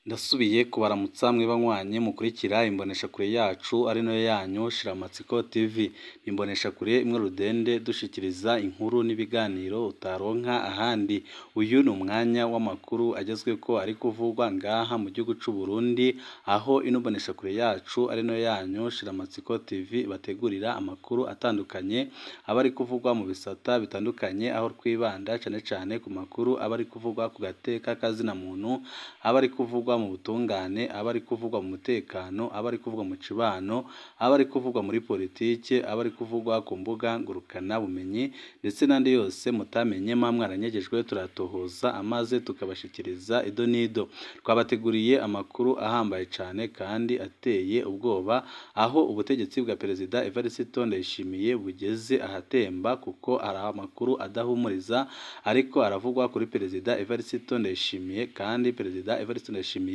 Ndasubiye kubaramutsa mwibanywanyi mukurikira imboneshakure yacu ari nayo yanyu Shiramatsiko TV. Imboneshakure imwe rudende dushikiriza inkuru n'ibiganiro utaronka ahandi. Uyu ni umwanya w'amakuru agezweko ari kuvugwa ngaha mu gihugu c'u Burundi, aho ino mboneshakure yacu ari nayo yanyu Shiramatsiko TV bategurira amakuru atandukanye aba ari kuvugwa mu bisata bitandukanye, aho twibanda cane ku makuru aba ari kuvugwa ku gateka kazina muntu, aba ari kuvugwa mu butungane, aba ari kuvugwa mu mutekano, aba ari kuvugwa mu cibano, aba ari kuvugwa muri politike, aba ari kuvugwa ku mbuga ngurukana bumenyi ndetse n'andi yose mutamenye mwaranyegejwe turatohoza amaze tukabashikiriza ido nido. Twabateguriye amakuru ahambaye cane kandi ateye ubwoba, aho ubutegetsi bwa Perezida Evariste Ndayishimiye bugeze ahatemba, kuko ari amakuru adahumuriza ariko aravugwa kuri Perezida Evariste Ndayishimiye, kandi Perezida Evariste Ndayishimiye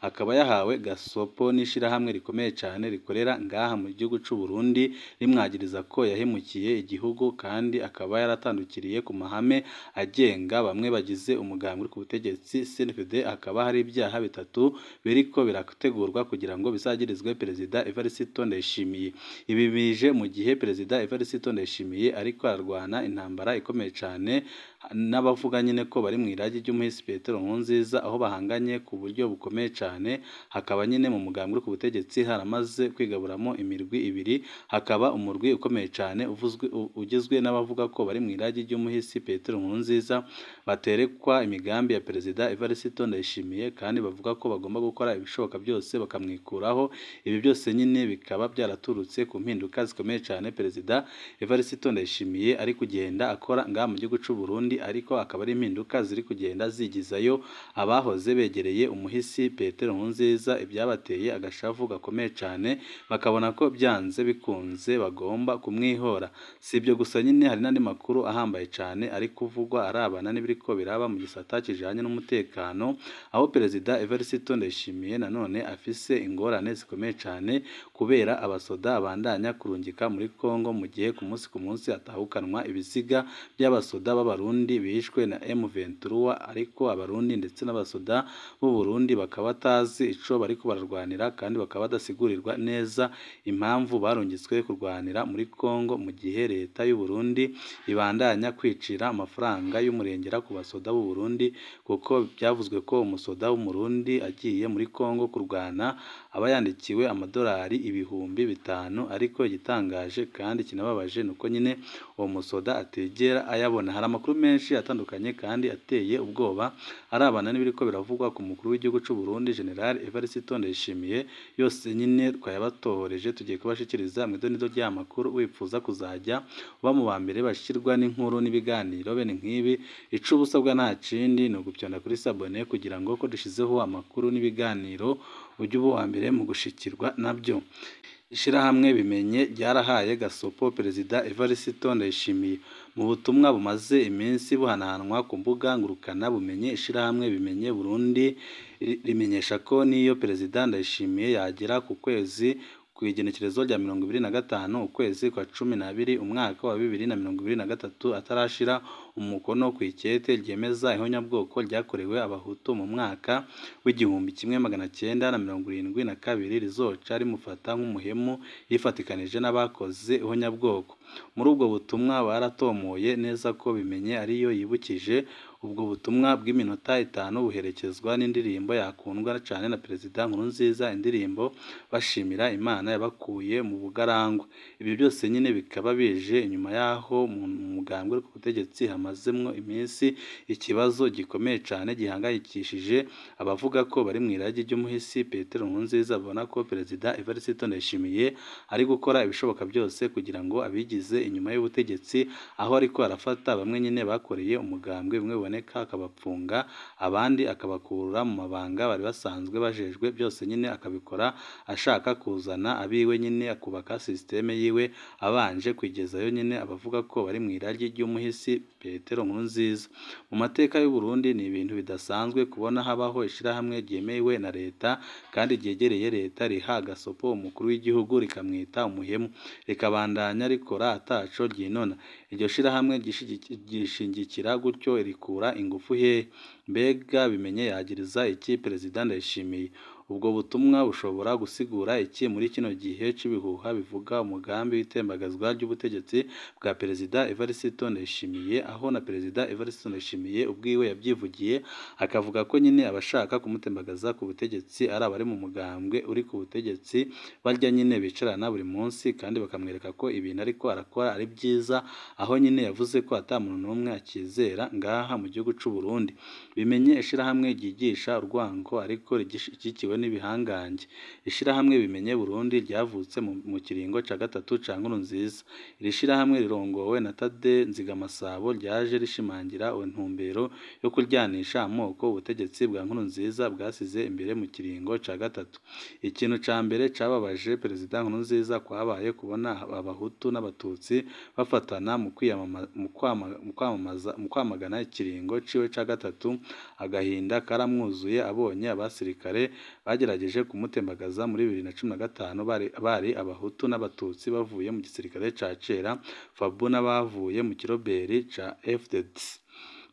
akaba yahawe gasopo n'ishirahamwe rikomeye cane rikorera ngaha mu gihugu c'u Burundi, rimwagiriza ko yahemukiye igihugu, kandi akaba yaratandukiriye ku mahame agenga bamwe bagize umugambi ku butegetsi CNDD. Akaba hari ibyaha bitatu biriko birategurwa kugira ngo bisagirizwe Perezida Evariste Ndayishimiye. Ibi bije mu gihe Perezida Evariste Ndayishimiye ariko ararwana intambara ikomeye cane n'abavuga nyine ko bari mu iragi ry'umuhisi Petero Nkurunziza, aho bahanganye ku buryo bukomeye cane. Hakaba nyine mu mugambi ku butegetsi haramaze kwigaburamo imirwi ibiri, hakaba umurwi ukomeye cane ugizwe n'abavuga ko bari mu iragi ry'umuhisi Petero Nkurunziza, baterekwa imigambi ya Perezida Evariste Ndayishimiye, kandi bavuga ko bagomba gukora ibishoboka byose bakamwikuraho. Ibi byose nyine bikaba byaraturutse ku mpinduka zikomeye cane Perezida Evariste Ndayishimiye ari kugenda akora ngaha mu gihugu c'u Burundi, ariko akaba ari impinduka ziri kugenda zigizayo abahoze begereye umuhisi Petero Nkurunziza. Ibyabateye agashavu gakomeye cane, bakabona ko byanze bikunze bagomba kumwihora. Si ibyo gusa nyine, hari n'andi makuru ahambaye cane ari kuvugwa arabana n'ibiriko biraba mu gisata kijanye n'umutekano, aho Perezida Evariste Ndayishimiye nanone afise ingorane zikomeye cane kubera abasoda abandanya kurungika muri Kongo, mu gihe ku munsi atahukanwa ibiziga by'abasoda b'abarundi bishwe na M23, ariko abarundi ndetse n'abasoda b'u Burundi bakaba batazi ico bariko bararwanira, kandi bakaba badasigurirwa neza impamvu barungitswe kurwanira muri Kongo, mu gihe leta y'u Burundi ibandanya kwicira amafaranga y'umurengera ku basoda b'u Burundi, kuko byavuzwe ko umusoda w'umurundi agiye muri Kongo kurwana aba yandikiwe amadolari 5,000, ariko igitangaje kandi kinababaje nuko nyine uwo musoda ategera ayabona. Hari amakuru menshi atandukanye kandi ateye ubwoba arabana n'ibiriko biravugwa ku mukuru w'igihugu c'u Burundi General Evariste Ndayishimiye, yose nyine twayabatohoreje tugiye kubashikiriza mu idonido ry'amakuru. Wipfuza kuzajya uba mu bambere bashikirwa n'inkuru n'ibiganiro bene nk'ibi, ico ubusabwa nta kindi ni ugupyonda kuri sabone, kugira ngo ko dushizeho amakuru n'ibiganiro ujye uba uwa mbere mu gushikirwa nabyo. Ishirahamwe Bimenye ryarahaye gasopo Perezida Evariste Ndayishimiye. Mu butumwa bumaze iminsi buhanahanwa ku mbuga ngurukana bumenye, ishirahamwe Bimenye Burundi rimenyesha ko niyo Perezida Ndayishimiye yagera ku kwezi kw'igenekerezo rya 25 ukwezi kwa 12 umwaka wa 2023 atarashira umukono ku ikete ryemeza ihonyabwoko ryakorewe abahutu mu mwaka w'1972 rizoca rimufata nk'umuhemu yifatikanije n'abakoze ihonyabwoko. Muri ubwo butumwa baratomoye neza ko Bimenye ariyo yibukije. Ubwo butumwa bw'iminota 5 buherekezwa n'indirimbo yakundwa cane na Perezida Nkurunziza, indirimbo bashimira Imana yabakuye mu bugarangwa. Ibi byose nyine bikaba bije inyuma yaho mu mugambwe ku butegetsi hamazemwo iminsi ikibazo gikomeye cane gihangayikishije abavuga ko bari mu iragi ry'umuhisi Petero Nkurunziza, babona ko Perezida Evariste Ndayishimiye ari gukora ibishoboka byose kugira ngo abigize inyuma y'ubutegetsi, aho ariko arafata bamwe nyine bakoreye umugambwe bimwe akabapfunga, abandi akabakura mu mabanga bari basanzwe bajejwe. Byose nyine akabikora ashaka kuzana abiwe nyine akubaka systeme yiwe, abanje kwigezayo nyine abavuga ko bari mu iragi ry'umuhisi Petero Nkurunziza. Mu mateka y'u Burundi ni ibintu bidasanzwe kubona habaho ishirahamwe ryemewe na leta kandi ryegereye leta riha gasopo umukuru w'igihugu rikamwita umuhemu, rikabandanya rikora ataco ryinona. Iryo shirahamwe gishingikira gutyo rikura bikura ingufu hehe? Mbega bimenye yagiriza iki Perezida Ndayishimiye? Ubwo butumwa bushobora gusigura iki muri kino gihe c'ibihuha bivuga umugambi w'itembagazwa ry'ubutegetsi bwa Perezida Evariste Ndayishimiye, aho na Perezida Evariste Ndayishimiye ubwiwe yabyivugiye akavuga ko nyine abashaka kumutembagaza ku butegetsi ari abari mu mugambwe uri ku butegetsi, barya nyine bicarana buri munsi kandi bakamwereka ko ibintu ariko arakora ari byiza, aho nyine yavuze ko ata muntu n'umwe akizera ngaha mu gihugu c'u Burundi. Bimenye ishirahamwe ryigisha urwango ariko rigishyigikiwe n'ibihangange. Ishirahamwe Bimenye Burundi ryavutse mu kiringo ca gatatu ca Nkurunziza. Iri shirahamwe rirongowe na Tade Nzigamasabo ryaje rishimangira intumbero yo kuryanisha amoko ubutegetsi bwa Nkurunziza bwasize imbere mu kiringo ca gatatu. Ikintu ca mbere cababaje Perezida Nkurunziza kwabaye kubona abahutu n'abatutsi bafatana mu kwamagana ikiringo ciwe ca gatatu. Agahinda karamwuzuye abonye abasirikare bagerageje kumutembagaza muri 2015 bari abahutu n'abatutsi bavuye mu gisirikare ca kera Fabu n'abavuye mu kiroberi ca FDD.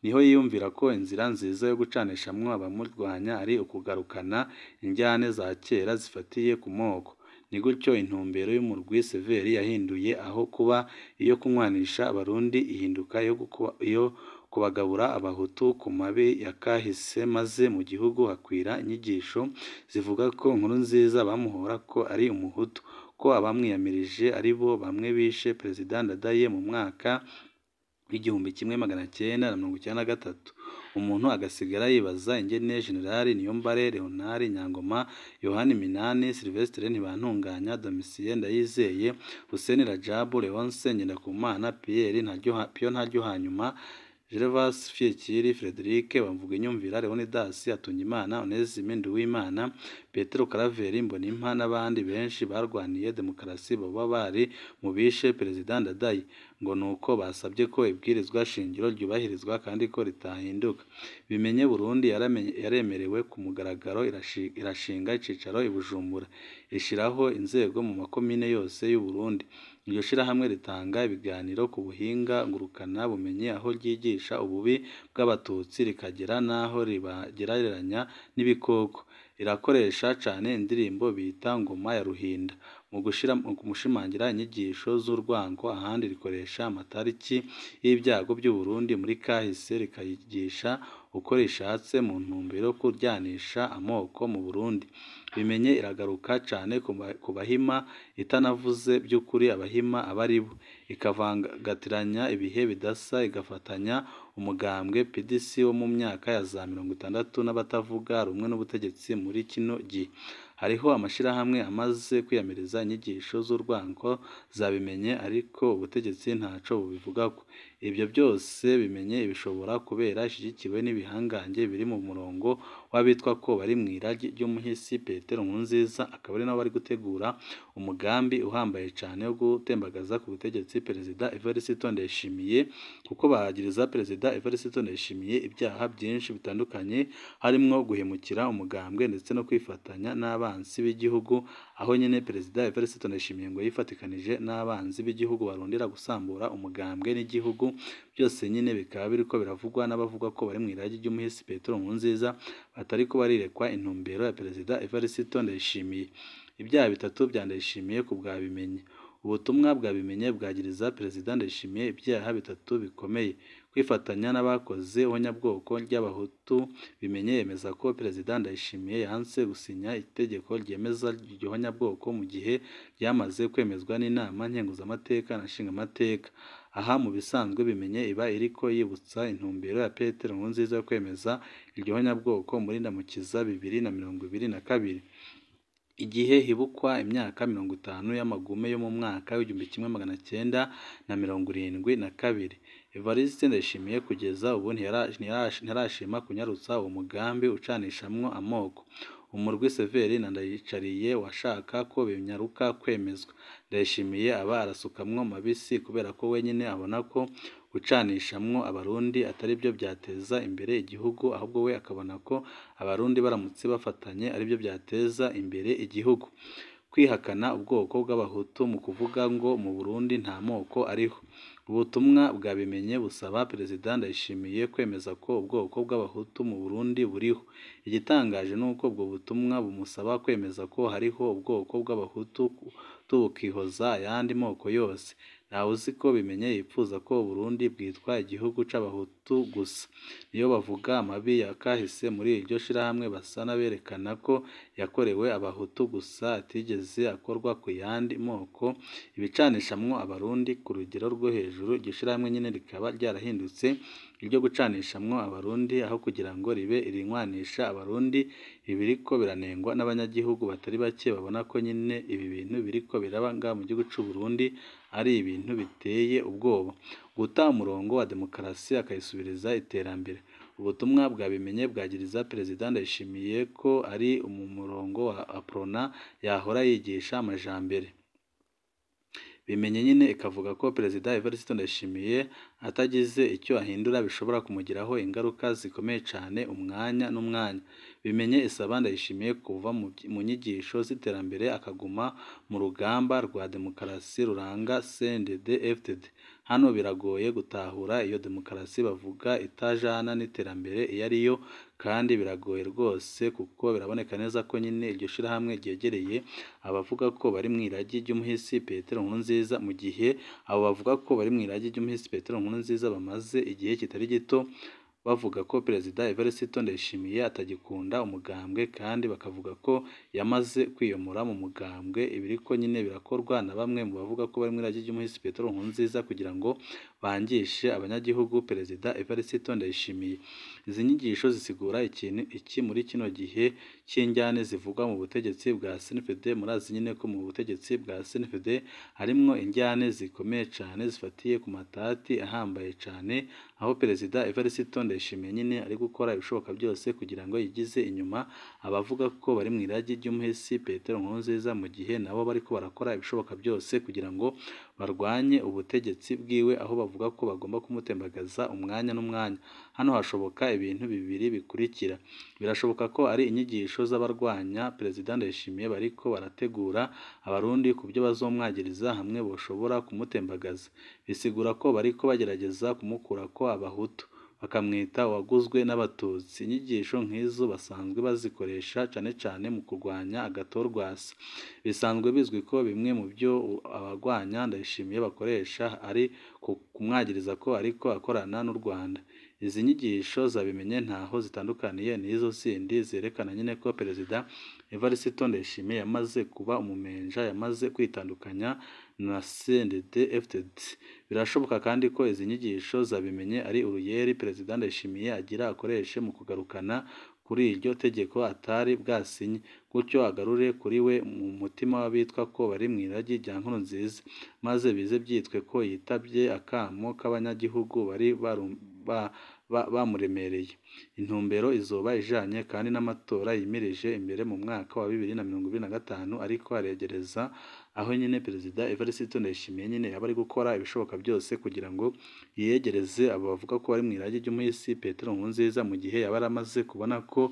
Niho yiyumvira ko inzira nziza yo gucanishamwo abamurwanya ari ukugarukana injyane za kera zifatiye ku moko. Ni gutyo intumbero y'umurwi Severi yahinduye, aho kuba iyo kunywanisha abarundi ihinduka iyo kubagabura abahutu ku mabi yakahise, maze mu gihugu hakwira inyigisho zivuga ko Nkurunziza bamuhora ko ari umuhutu, ko abamwiyamirije ari bo bamwe bishe Perezida Ndadaye mu mwaka w'1993. Umuntu agasigara yibaza ingene Generali Niyombare, Leonard Nyangoma, Yohani Minani, Sylvestre Ntibantunganya, Domitien Ndayizeye, Hussein Rajabu, Leonce Ngendakumana, Pierre Ntaryohanyuma, Gervas Fiekiri, Frederic Bamvuginyumvira, Leonidas Hatungimana, Onesime Nduwimana, Petero Karaveri Mbonimpa n'abandi benshi barwaniye demokarasi baba bari mu bishe Perezida Ndadaye, ngo nuko basabye ko ibwirizwa shingiro ryubahirizwa kandi ko ritahinduka. Bimenye Burundi yaremerewe ku mugaragaro irashinga icicaro i Bujumbura, ishiraho inzego mu makomine yose y'u Burundi. Iryo shirahamwe ritanga ibiganiro ku buhinga ngurukana bumenyi, aho ryigisha ububi bw'abatutsi rikagera n'aho ribagereranya n'ibikoko. Rirakoresha cane indirimbo bita ngoma ya Ruhinda mu gushimangira inyigisho z'urwango, ahandi rikoresha amatariki y'ibyago by'u Burundi muri kahise rikayigisha uko rishatse mu ntumbero yo kuryanisha amoko mu Burundi. Bimenye iragaruka cane ku bahima itanavuze by'ukuri abahima abaribo, ikavangatiranya ibihe bidasa, igafatanya umugambwe PDC wo mu myaka ya za 60 n'abatavuga rumwe n'ubutegetsi muri kino gihe. Hariho amashirahamwe amaze kwiyamiriza inyigisho z'urwango zabimenye, ariko ubutegetsi ntaco bubivugako. Ibyo byose Bimenye bishobora kubera ishigikiwe n'ibihangange biri mu murongo w'abitwa ko bari mw'iragi ry'umuhisi Petero Nkurunziza, akaba ari nabo bari gutegura umugambi uhambaye cane wo gutembagaza ku butegetsi Perezida Evariste Ndayishimiye, kuko bahagiriza Perezida Evariste Ndayishimiye ibyaha byinshi bitandukanye, harimwo guhemukira umugambwe ndetse no kwifatanya n'abansi b'igihugu, aho nyene Perezida Evariste Ndayishimiye ngo yifatikanije n'abanzi b'igihugu barondera gusambura umugambwe n'igihugu. Byose nyine bikaba biriko biravugwa n'abavuga ko bari mw'iragi ry'umuhisi Petero Nkurunziza, batariko barirekwa intumbero ya Perezida Evariste Ndayishimiye. Ibyaha bitatu bya Ndayishimiye ku bwa Bimenye. Ubutumwa bwa Bimenye bwagiriza Perezida Ndayishimiye ibyaha bitatu bikomeye: kwifatanya n'abakoze ihonyabwoko ry'abahutu. Bimenye yemeza ko Perezida Ndayishimiye yanse gusinya itegeko ryemeza iryo honyabwoko mu gihe ryamaze kwemezwa n'inama nkenguzamateka na nshingamateka. Aha mu bisanzwe Bimenye iba iriko yibutsa intumbero ya Petero Nkurunziza yo kwemeza iryo honyabwoko muri Ndamukiza 2022. Igihe hibukwa imyaka 50 y'amagume yo mu mwaka w'1972. Evariste Ndayishimiye kugeza ubu ntirashima kunyarutsa uwo mugambi ucanishamwo amoko. Umurwi Severi na Ndayicariye washaka ko binyaruka kwemezwa. Ndayishimiye aba arasukamwo mabisi kubera ko wenyine abona ko gucanishamwo abarundi atari byo byateza imbere igihugu, ahubwo we akabona ko abarundi baramutse bafatanye ari byo byateza imbere igihugu. kwihakana ubwoko bw'abahutu mu kuvuga ngo mu Burundi nta moko ariho. Ubutumwa bwabimenye busaba Perezida Ndayishimiye kwemeza ko ubwoko bw'abahutu mu Burundi buriho. Igitangaje ni uko ubwo butumwa bumusaba kwemeza ko hariho ubwoko bw'abahutu bukihoza ayandi moko yose. Ntawe uzi ko bimenye yipfuza ko Burundi bwitwa igihugu c'abahutu gusa. Niyo bavuga amabi yakahise muri iryo shirahamwe basa n'aberekana ko yakorewe abahutu gusa atigeze akorwa ku yandi moko, ibicanishamwo abarundi ku rugero rwo hejuru. Iryo shirahamwe nyene rikaba ryarahindutse iryo gucanishamwo abarundi aho kugira ngo ribe irinywanisha abarundi. Ibi biriko biranengwa n'abanyagihugu batari bake babona ko nyene ibi bintu biriko biraba ngaha mu gihugu c'u Burundi ari ibintu biteye ubwoba. Guta umurongo wa demokarasi akayisubiriza iterambere. Ubutumwa bwabimenye bwagiriza Perezida Ndayishimiye ko ari mu murongo wa aprona yahora yigisha amajambere. Bimenye nyine ikavuga ko Perezida Evariste Ndayishimiye atagize icyo ahindura bishobora kumugiraho ingaruka zikomeye cyane umwanya n'umwanya. Bimenye isaba Ndayishimiye kuva mu nyigisho z'iterambere akaguma mu rugamba rwa demokarasi ruranga CNDD-FDD. Hano biragoye gutahura iyo demokarasi bavuga itajana n'iterambere iyo ariyo, kandi biragoye rwose kuko biraboneka neza ko nyine iryo shirahamwe ryegereye abavuga ko bari mu iragi ry'umuhisi Petero Nkurunziza, mu gihe abo bavuga ko bari mu iragi ry'umuhisi Petero Nkurunziza bamaze igihe kitari gito bavuga ko Perezida Evariste Ndayishimiye atagikunda umugambwe, kandi bakavuga ko yamaze kwiyomora mu mugambwe. Ibiriko nyine birakorwa na bamwe mu bavuga ko bari mu iragi ry'umuhisi Petero Nkurunziza kugira ngo bangishe abanyagihugu Perezida Evariste Ndayishimiye. Izi nyigisho zisigura ikintu iki muri kino gihe cy'injyane zivugwa mu butegetsi bwa CNDD. Murazi nyine ko mu butegetsi bwa CNDD harimwo injyane zikomeye cyane zifatiye ku matati ahambaye cyane, aho Perezida Evariste Ndayishimiye nyine ari gukora ibishoboka byose kugira ngo yigize inyuma abavuga ko bari mu iragi ry'umuhisi Petero Nkurunziza, mu gihe nabo bariko barakora ibishoboka byose kugira ngo barwanye ubutegetsi bwiwe, aho bavuga ko bagomba kumutembagaza umwanya n'umwanya. Hano hashoboka ibintu bibiri bikurikira. Birashoboka ko ari inyigisho z'abarwanya Perezida Ndayishimiye bariko barategura abarundi ku byo bazomwagiriza hamwe boshobora kumutembagaza. Bisigura ko bariko bagerageza kumukurako abahutu bakamwita uwaguzwe n'abatutsi. Inyigisho nk'izo basanzwe bazikoresha cyane cyane mu kurwanya agatorwasa. Bisanzwe bizwi ko bimwe mu byo abarwanya Ndayishimiye bakoresha ari kumwagiriza ko ariko akorana n'u Rwanda. Izi nyigisho zabimenye ntaho zitandukaniye n'izo zindi zerekana nyine ko Perezida Evariste Ndayishimiye yamaze kuba umumenja, yamaze kwitandukanya na CNDD-FDD. Birashoboka kandi ko izi nyigisho zabimenye ari uruyeri Perezida Ndayishimiye agira akoreshe mu kugarukana kuri iryo tegeko atari bwasinye, gutyo agarure kuri we mu mutima w'abitwa ko bari mu iragi rya Nkurunziza, maze bize byitwe ko yitabye akamo k'abanyagihugu bari bamuremereye. Intumbero izoba ijanye kandi n'amatora yimirije imbere mu mwaka wa 2025 ariko aregereza, aho nyine Perezida Evariste Ndayishimiye nyine yaba ari gukora ibishoboka byose kugira ngo yiyegereze abo bavuga ko bari mu iragi ry'umuhisi Petero Nkurunziza, mu gihe yaba aramaze kubona ko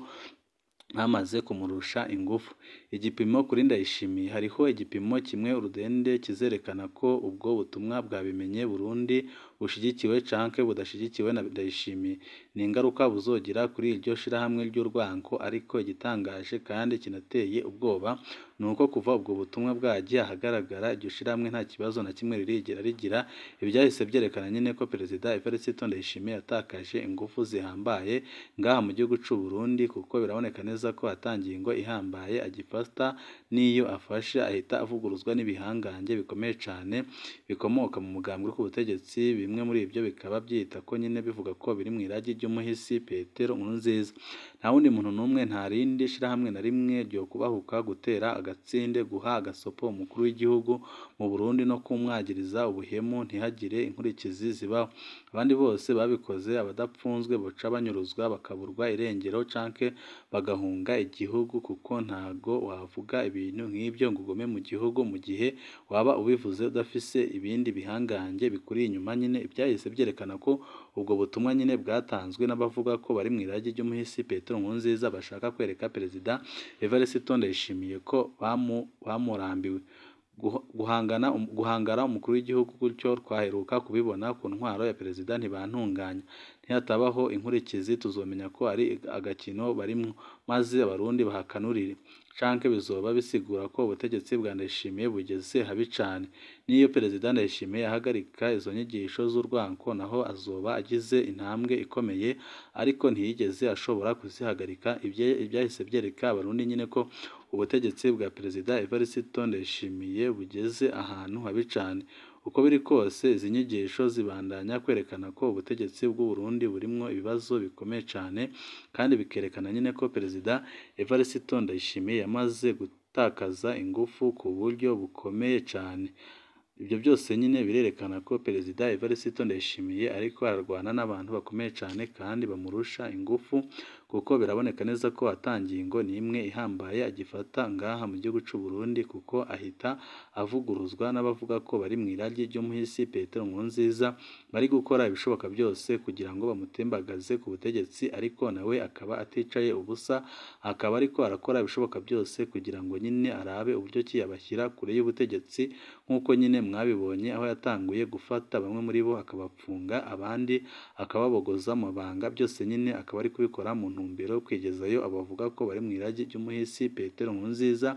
bamaze kumurusha ingufu. Igipimo kuri Ndayishimiye. Hariho igipimo kimwe urudende kizerekana ko ubwo butumwa bwabimenye Burundi bushigikiwe canke budashigikiwe na Ndayishimiye. Ni ingaruka buzogira kuri iryo shirahamwe ry'urwanko, ariko igitangaje kandi kinateye ubwoba nuko kuva ubwo butumwa bwagiye ahagaragara iryo shirahamwe nta kibazo na kimwe ririgera rigira. Ibyahise byerekana nyine ko Perezida Evariste Ndayishimiye yatakaje ingufu zihambaye ngaha mu gihugu c'u Burundi, kuko biraboneka neza ko atangiye ngo ihambaye agifata, n'iyo afashe ahita avuguruzwa n'ibihangange bikomeye cyane bikomoka mu mugambwe ku butegetsi. Bimwe muri ibyo bikaba byita ko nyine bivuga ko biri mu iragi ry'umuhisi Petero Nkurunziza. Nta wundi muntu n'umwe, nta rindi shirahamwe na rimwe ryo kubahuka gutera agatsinde, guha agasopo umukuru w'igihugu mu Burundi no kumwagiriza ubuhemu ntihagire inkurikizi zibaho. Abandi bose babikoze abadapfunzwe boca banyuruzwa bakaburwa irengero canke bagahunga igihugu, kuko ntago wavuga ibintu nk'ibyo ngo ugume mu gihugu mu gihe waba ubivuze udafise ibindi bihangange bikuri inyuma nyine ibyahise byerekana ko ubwo butumwa nyine bwatanzwe n'abavuga ko bari mu iragi ry'umuhisi Petero Nkurunziza bashaka kwereka Perezida Evariste Ndayishimiye ko bamurambiwe guhangara umukuru w'igihugu gutyo twaheruka kubibona ku ntwaro ya Perezida ntibantunganya ntihatabaho inkurikizi tuzomenya ko ari agakino barimwo maze abarundi bahakanurire canke bizoba bisigura ko ubutegetsi bwa Ndayishimiye bugeze habi cane niyo Perezida Ndayishimiye ahagarika izo nyigisho z'urwanko naho azoba agize intambwe ikomeye ariko ntiyigeze ashobora kuzihagarika ibyahise byereka abarundi nyine ko ubutegetsi bwa Perezida Evariste Ndayishimiye bugeze ahantu habi cane uko biri kose izi nyigisho zibandanya kwerekana ko ubutegetsi bw'u Burundi burimwo ibibazo bikomeye cane kandi bikerekana nyine ko Perezida Evariste Ndayishimiye yamaze gutakaza ingufu ku buryo bukomeye cane ibyo byose nyine birerekana ko Perezida Evariste Ndayishimiye ariko ararwana n'abantu bakomeye cane kandi bamurusha ingufu kuko biraboneka neza ko atangingo n'imwe ihambaye agifata ngaha mu gihugu cy'u Burundi kuko ahita avuguruzwa n'abavuga ko bari mu iragi ry'umuhisi Petero Nkurunziza bari gukora ibishoboka byose kugira ngo bamutembagaze ku butegetsi ariko nawe akaba aticaye ubusa akaba ariko arakora ibishoboka byose kugira ngo nyine arabe uburyo ki yabashyira kure y'ubutegetsi nk'uko nyine mwabibonye aho yatanguye gufata bamwe muri bo akabapfunga abandi akababogoza mu mabanga byose nyine akaba ari kubikora mu ntumbero yo kwigezayo abavuga ko bari mu iragi ry'umuhisi Petero Nkurunziza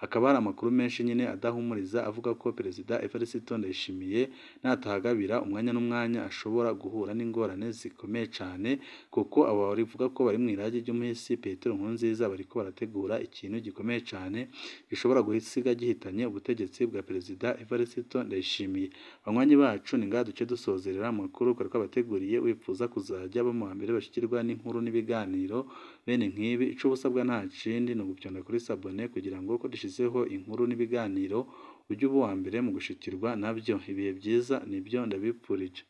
hakaba hari amakuru menshi nyine adahumuriza avuga ko Perezida Evariste Ndayishimiye natahagabira umwanya n'umwanya ashobora guhura n'ingorane zikomeye cane kuko abo barivuga ko bari mu iragi ry'umuhisi Petero Nkurunziza bariko barategura ikintu gikomeye cane gishobora guhisiga gihitanye ubutegetsi bwa Perezida Evariste Ndayishimiye banywanyi bacu ni ngaha duce dusozerera amakuru ko abateguriye wifuza kuzajya bamo mbere bashikirwa n'inkuru n'ibiganiro bene nk'ibi ico busabwa nta kindi no gupyonda kuri sabone kugira ngo ko dushizeho inkuru n'ibiganiro ujye uba uwa mbere mu gushikirwa nabyo ibihe byiza nibyo ndabipfurije